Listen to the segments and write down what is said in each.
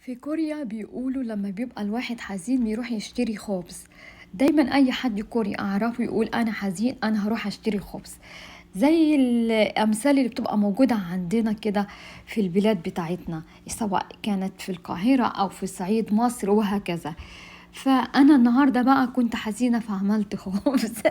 في كوريا بيقولوا لما بيبقى الواحد حزين بيروح يشتري خبز. دايما اي حد كوري اعرفه يقول انا حزين انا هروح اشتري خبز، زي الامثال اللي بتبقى موجودة عندنا كده في البلاد بتاعتنا، سواء كانت في القاهرة او في صعيد مصر وهكذا. فانا النهاردة بقى كنت حزينة فعملت خبز.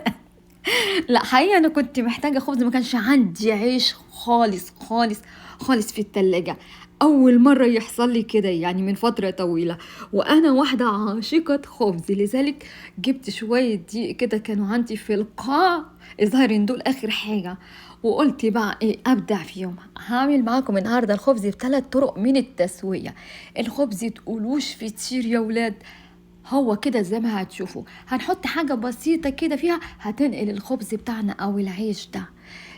لا حقيقة أنا كنت محتاجة خبز، ما كانش عندي عيش خالص خالص خالص في التلاجة. أول مرة يحصل لي كده يعني من فترة طويلة، وأنا واحدة عاشقة خبز، لذلك جبت شوية دقيق كده كانوا عندي في القاع، الظاهر إن دول آخر حاجة. وقلت بقى إيه أبدع فيهم، هعمل معاكم النهاردة الخبز بثلاث طرق من التسوية. الخبز تقولوش في كتير يا ولاد، هو كده زي ما هتشوفوا. هنحط حاجة بسيطة كده فيها هتنقل الخبز بتاعنا او العيش ده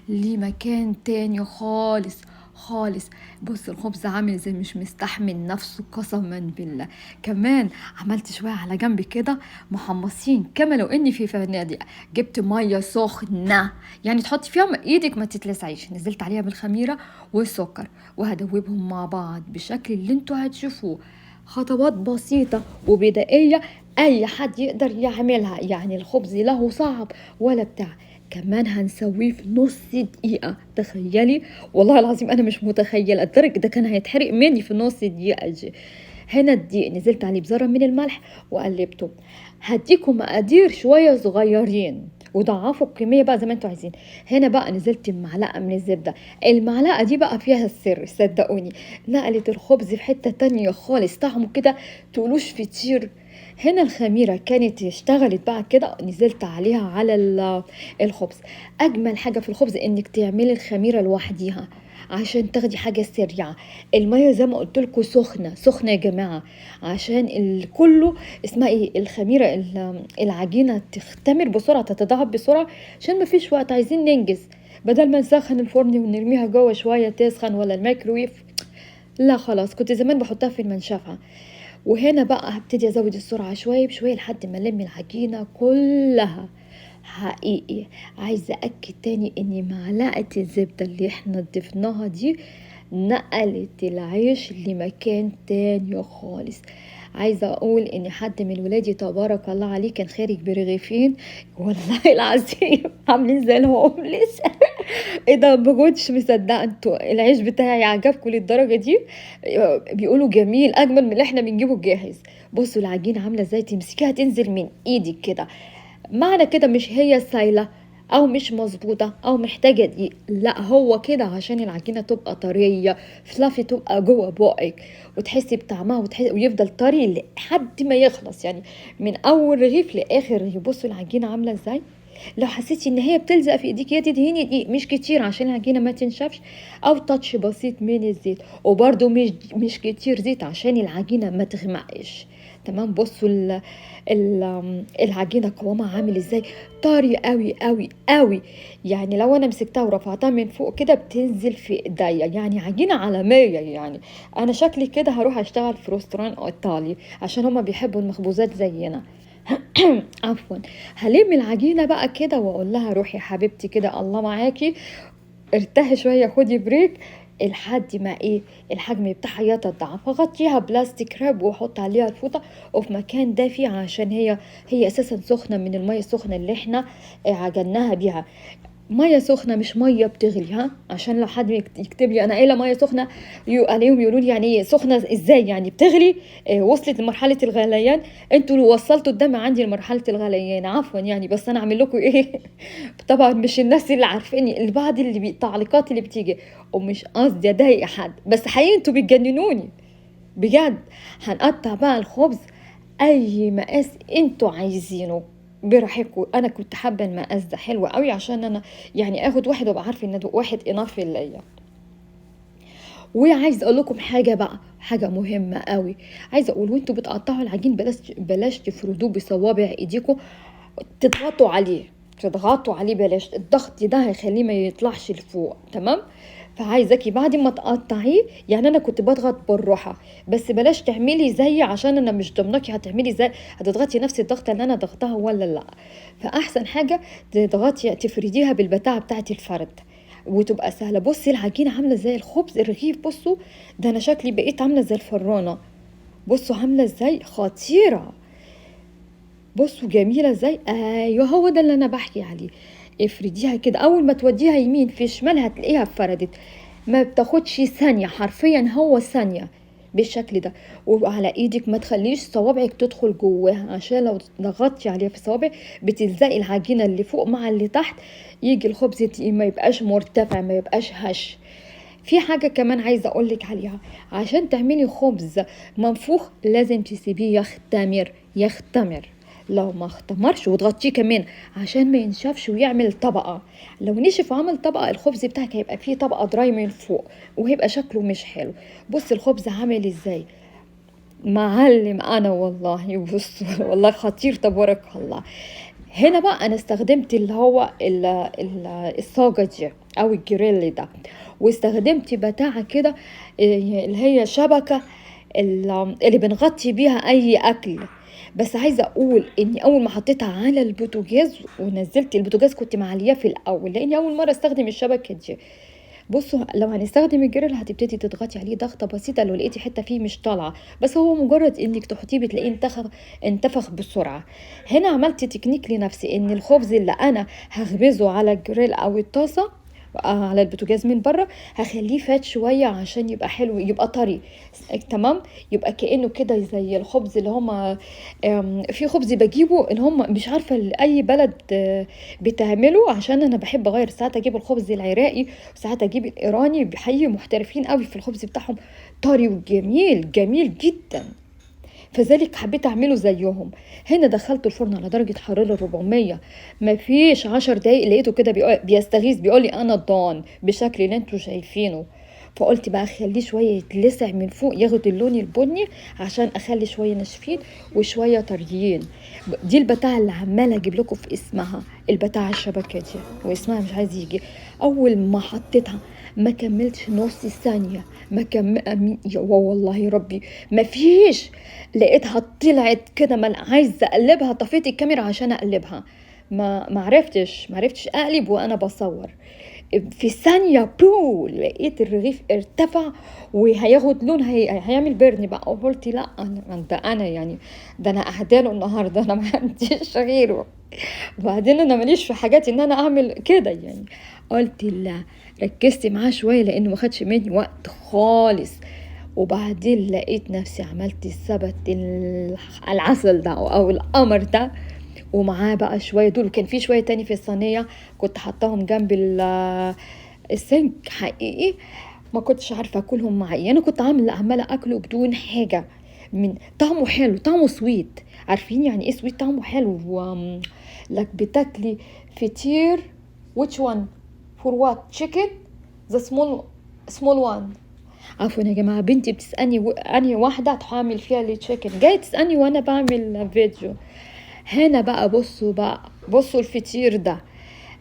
لمكان تاني خالص خالص. بص الخبز عامل زي مش مستحمل نفسه قسما بالله. كمان عملت شوية على جنب كده محمصين كما لو اني في فنادق. جبت مية سخنة يعني تحطي فيها ايدك ما تتلسعيش، نزلت عليها بالخميرة والسكر وهدوبهم مع بعض بالشكل اللي انتوا هتشوفوه. خطوات بسيطة وبدائية أي حد يقدر يعملها، يعني الخبز له صعب ولا بتاع. كمان هنسويه في نص دقيقة، تخيلي. والله العظيم أنا مش متخيلة الدرجة ده، كان هيتحرق مني في نص دقيقة دي. هنا الدقيق نزلت عليه بذرة من الملح وقلبته. هديكم مقادير شوية صغيرين وضعفوا الكمية بقى زي ما انتوا عايزين. هنا بقى نزلت بمعلقة من الزبدة، المعلقة دي بقى فيها السر صدقوني، نقلت الخبز في حتة تانية خالص، طعمه كده تقولوش فطير. هنا الخميرة كانت اشتغلت بقى كده، نزلت عليها على الخبز. اجمل حاجة في الخبز انك تعملي الخميرة لوحديها عشان تاخدي حاجة سريعة. المية زي ما قلت لكم سخنة سخنة يا جماعة، عشان كله اسمها ايه الخميرة العجينة تختمر بسرعة، تتضاعف بسرعة، عشان ما فيش وقت عايزين ننجز. بدل ما نسخن الفرن ونرميها جوه شوية تسخن ولا الميكرويف، لا خلاص كنت زمان بحطها في المنشفة. وهنا بقى هبتدي ازود السرعة شوية بشوية لحد ما الم العجينة كلها. حقيقي عايزة أكد تاني إن معلقة الزبدة اللي احنا ضفناها دي نقلت العيش لمكان تاني خالص. عايزة أقول إن حد من ولادي تبارك الله عليه كان خارج برغيفين، والله العظيم عاملين زي الهوملس. ايه ده ما كنتش مصدقه انتوا العيش بتاعي عجبكم للدرجه دي. بيقولوا جميل اجمل من اللي احنا بنجيبه جاهز. بصوا العجينه عامله ازاي، تمسكيها تنزل من ايدك كده. معنى كده مش هي سايله او مش مظبوطه او محتاجه دقيق، لا هو كده عشان العجينه تبقى طريه فلافي، تبقى جوه بقك وتحسي بطعمها ويفضل طري لحد ما يخلص، يعني من اول رغيف لاخر رغيف. بصوا العجينه عامله ازاي. لو حسيتي ان هي بتلزق في ايديك يا تدهني دقيق مش كتير عشان العجينه ما تنشفش، او تاتش بسيط من الزيت، وبرده مش كتير زيت عشان العجينه ما تغمقش. تمام. بصوا العجينه قوامها عامل ازاي، طري قوي قوي قوي. يعني لو انا مسكتها ورفعتها من فوق كده بتنزل في ايديا، يعني عجينه عالميه يعني. انا شكلي كده هروح اشتغل في رستوران ايطالي عشان هما بيحبوا المخبوزات زينا. عفوا. هلم العجينه بقى كده واقول لها روحي يا حبيبتي كده الله معاكي، ارتاحي شويه خدي بريك، لحد ما ايه الحجم بتاعها يتضاعف. فغطيها بلاستيك راب واحط عليها الفوطه وفي مكان دافي، عشان هي اساسا سخنه من الميه السخنه اللي احنا عجناها بيها. ميه سخنه مش ميه بتغلي، ها، عشان لو حد يكتب لي انا قايله ميه سخنه عليهم يقولوا لي يعني ايه سخنه ازاي يعني بتغلي. وصلت لمرحله الغليان. انتوا اللي وصلتوا الدم عندي لمرحله الغليان، عفوا يعني، بس انا اعمل لكم ايه. طبعا مش الناس اللي عارفيني، البعض اللي التعليقات اللي بتيجي، ومش قصدي اضايق حد، بس حقيقي انتوا بتجننوني بجد. هنقطع بقى الخبز اي مقاس انتوا عايزينه براحتكم. انا كنت حابه المقاس ده حلو قوي عشان انا يعني اخد واحد وابقى عارفه ان ده واحد اناف ليا. وعايز اقول لكم حاجه بقى، حاجه مهمه قوي. عايزه اقول وانتوا بتقطعوا العجين بلاش تفردوه بصوابع ايديكم، تضغطوا عليه تضغطوا عليه، بلاش الضغط ده هيخليه ما يطلعش لفوق. تمام. فعايزاكي بعد ما تقطعيه، يعني انا كنت بضغط بالراحه، بس بلاش تعملي زي، عشان انا مش ضمناكي هتعملي زي، هتضغطي نفس الضغطه اللي انا ضغطها ولا لا. فاحسن حاجه تضغطي تفرديها بالبتاعه بتاعه الفرد وتبقى سهله. بصي العجينه عامله زي الخبز الرغيف، بصوا ده انا شكلي بقيت عامله زي الفرانه. بصوا عاملة ازاي، خطيرة. بصوا جميلة ازاي، ايوه هو ده اللي انا بحكي عليه. افرديها كده، اول ما توديها يمين في شمال هتلاقيها فردت، ما بتاخدش ثانية، حرفيا هو ثانية بالشكل ده. وعلى ايدك ما تخليش صوابعك تدخل جواها، عشان لو ضغطتي عليها في صوابع بتلزقي العجينة اللي فوق مع اللي تحت، يجي الخبز ما يبقاش مرتفع، ما يبقاش هش. في حاجة كمان عايزة اقولك عليها، عشان تعملي خبز منفوخ لازم تسيبيه يختمر يختمر. لو ما اختمرش وتغطيه كمان عشان ما ينشفش ويعمل طبقة، لو نشف وعمل طبقة الخبز بتاعك هيبقى فيه طبقة دراي من فوق وهيبقى شكله مش حلو. بص الخبز عامل ازاي، معلم انا والله. بص والله خطير تبارك الله. هنا بقى انا استخدمت اللي هو الصاجة دي او الجريل ده، واستخدمت بتاعة كده اللي هي شبكة اللي بنغطي بيها اي اكل. بس عايزه اقول اني اول ما حطيتها على البوتاجاز ونزلت البوتاجاز كنت معلياه في الاول، لاني اول مره استخدم الشبكه دي. بصوا لو هنستخدم الجريل هتبتدي تضغطي عليه ضغطه بسيطه، لو لقيتي حته فيه مش طالعه، بس هو مجرد انك تحطيه بتلاقيه انتفخ بسرعه. هنا عملت تكنيك لنفسي، ان الخبز اللي انا هخبزه على الجريل او الطاسه على البوتاجاز من بره هخليه فات شويه عشان يبقى حلو، يبقى طري. تمام، يبقى كانه كده زي الخبز اللي هما في خبز بجيبه اللي هم مش عارفه اي بلد بتعمله، عشان انا بحب اغير، ساعات اجيب الخبز العراقي وساعات اجيب الايراني، بحقيقي محترفين قوي في الخبز بتاعهم، طري وجميل جميل جدا. فذلك حبيت اعمله زيهم. هنا دخلت الفرن على درجه حراره 400، مفيش 10 دقايق لقيته كده بيستغيث بيقولي انا ضان بالشكل اللي انتوا شايفينه. فقلت بقى اخليه شويه يتلسع من فوق ياخد اللون البني، عشان اخلي شويه ناشفين وشويه طريين. دي البتاعه اللي عماله اجيب لكم في اسمها، البتاعه الشبكه دي واسمها مش عايز يجي. اول ما حطيتها ما كملتش نص ثانيه، ما يا والله يا ربي ما فيش، لقيتها طلعت كده، ما عايزه اقلبها، طفيت الكاميرا عشان اقلبها، ما عرفتش اقلب وانا بصور. في ثانية بو لقيت الرغيف ارتفع وهياخد لون، هيعمل بيرن بقى. وقلت لا انا يعني ده انا اهداله النهارده، انا ما عنديش غيره. وبعدين انا ماليش في حاجات ان انا اعمل كده يعني. قلت لا، ركزت معاه شويه لانه ما خدش مني وقت خالص. وبعدين لقيت نفسي عملت السبت العسل ده او القمر ده، ومعاه بقى شويه دول، وكان في شويه تاني في الصينيه كنت حطاهم جنب السنك حقيقي. ما كنتش عارفه اكلهم معايا، انا كنت عماله اكله بدون حاجه، من طعمه حلو، طعمه سويت. عارفين يعني ايه سويت؟ طعمه حلو لك بتاكلي فطير. which one for what chicken the small one. عفوا يا جماعه، بنتي بتسالني انهي واحده هتعمل فيها التشيكن، جاي تسالني وانا بعمل فيديو. هنا بقى بصوا الفطير ده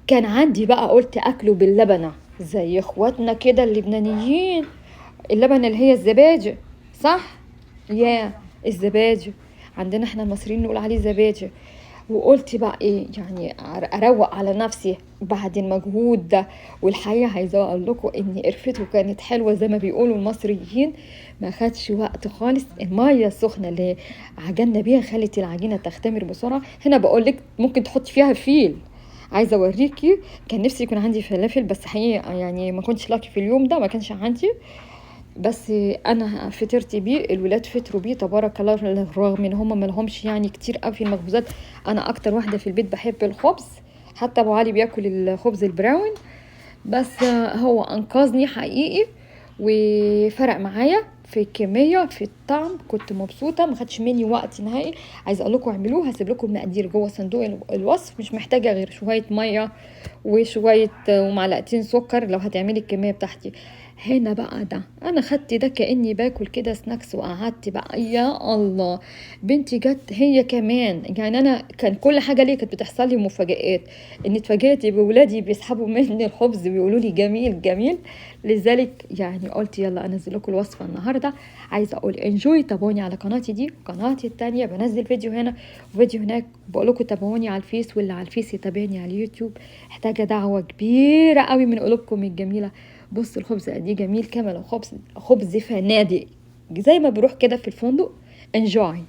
كان عندي بقى، قلت اكله باللبنه زي اخواتنا كده اللبنانيين، اللبنه اللي هي الزبادي، صح؟ يا الزبادي، عندنا احنا المصريين نقول عليه زبادي. وقلت بقى ايه يعني اروق على نفسي بعد المجهود ده. والحقيقه عايزه اقول لكم ان قرفته كانت حلوه زي ما بيقولوا المصريين، ما خدش وقت خالص. الميه السخنه اللي عجننا بيها خلت العجينه تختمر بسرعه. هنا بقول لك ممكن تحط فيها فيل، عايزه اوريكي. كان نفسي يكون عندي فلافل بس حقيقه يعني ما كنتش لاقي في اليوم ده، ما كانش عندي. بس انا فطرت بيه، الولاد فطروا بيه تبارك الله، رغم ان هم ما لهمش يعني كتير قوي في المخبوزات. انا اكتر واحده في البيت بحب الخبز، حتى ابو علي بياكل الخبز البراون. بس هو انقذني حقيقي وفرق معايا في الكميه في الطعم، كنت مبسوطه، ما خدش مني وقت نهائي. عايزه اقول لكم اعملوه، هسيب لكم المقادير جوه صندوق الوصف، مش محتاجه غير شويه ميه وشويه ومعلقتين سكر لو هتعملي الكميه بتاعتي. هنا بقى ده انا خدت ده كاني باكل كده سناكس، وقعدت بقى يا الله. بنتي جت هي كمان، يعني انا كان كل حاجه ليه كانت بتحصل لي مفاجآت، اني اتفاجئت بولادي بيسحبوا مني الخبز ويقولوا لي جميل جميل. لذلك يعني قلت يلا انزل لكم الوصفه النهارده. عايزه اقول انجوي، تابعوني على قناتي دي، قناتي التانية بنزل فيديو هنا وفيديو هناك. بقول لكم تابعوني على الفيس، واللي على الفيس يتابعني على اليوتيوب. محتاجه دعوه كبيره قوي من قلوبكم الجميله. بص الخبز قد ايه جميل، كامل خبز فنادق زي ما بروح كده في الفندق، enjoy.